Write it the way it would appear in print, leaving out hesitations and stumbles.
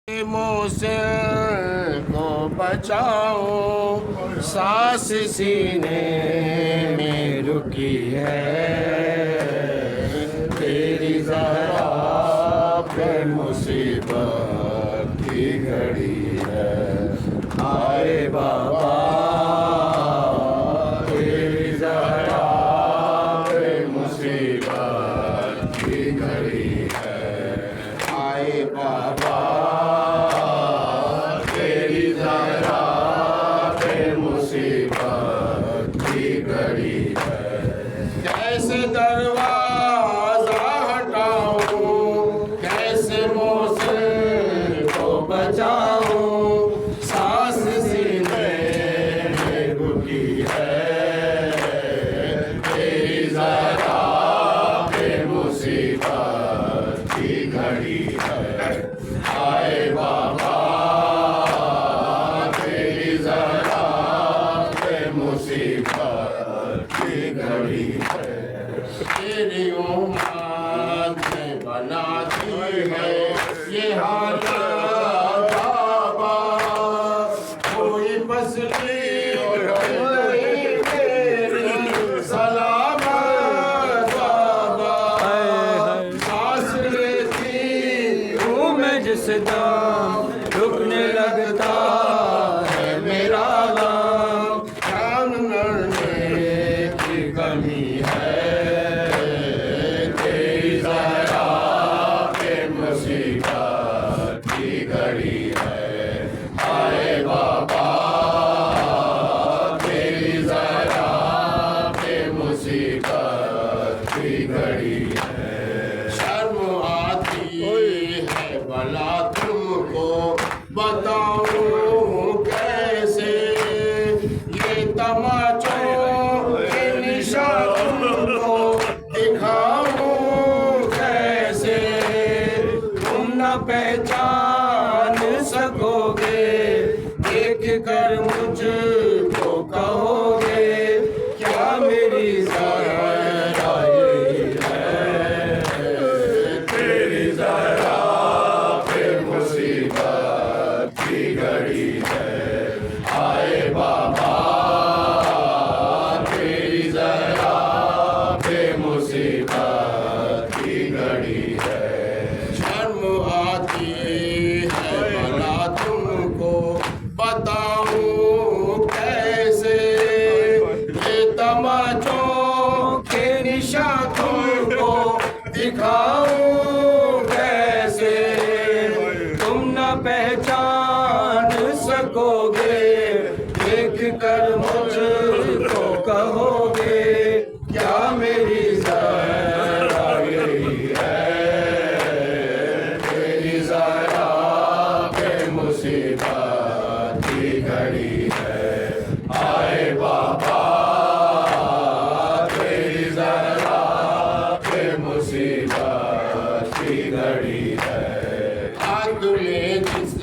मुझसे को बचाओ, सांस सीने में रुकी है, तेरी ज़रा पे मुसीबत की घड़ी है। आए बाबा तेरी ज़रा पे मुसीबत की घड़ी है। आए बाबा कैसे दरवाजा हटाऊं, कैसे मौसम को बचाऊं, सांस सीने में रुकी है, तेरी ज़रा पे मुसीबत की घड़ी है। आए बाबा तेरी ज़रा पे मुसीबत की घड़ी है। तेरी उम्मत ने बनाती है ये हालत बाबा, कोई फसली नहीं मेरी सलामत बाबा। सांस लेती हूँ मैं जिस दम, रुकने लगता है मेरा दम, जान लड़ने की कमी है, मुसीबत की घड़ी है। आए बाबा तेरी ज़रा पे मुसीबत की घड़ी है। शर्म आती है भला तुमको बताऊं कैसे, ये तमाचों के निशान तुमको दिखाऊं कैसे, पहचान सकोगे, देख कर मुझको कहोगे, क्या मेरी ज़रा यही है, तेरी ज़रा पे मुसीबत की घड़ी है। आए बाबा तेरी ज़रा पे मुसीबत की घड़ी है। आती है भला तुमको बताऊं कैसे, ये तमाचों के निशान तुमको दिखाऊं कैसे, तुम न पहचान सकोगे, देख कर मुझको कहोगे, क्या मेरी ज़रा यही है, मुसीबत की घड़ी है। आए बाबा तेरी ज़रा पे मुसीबत की घड़ी है। आग ले जिस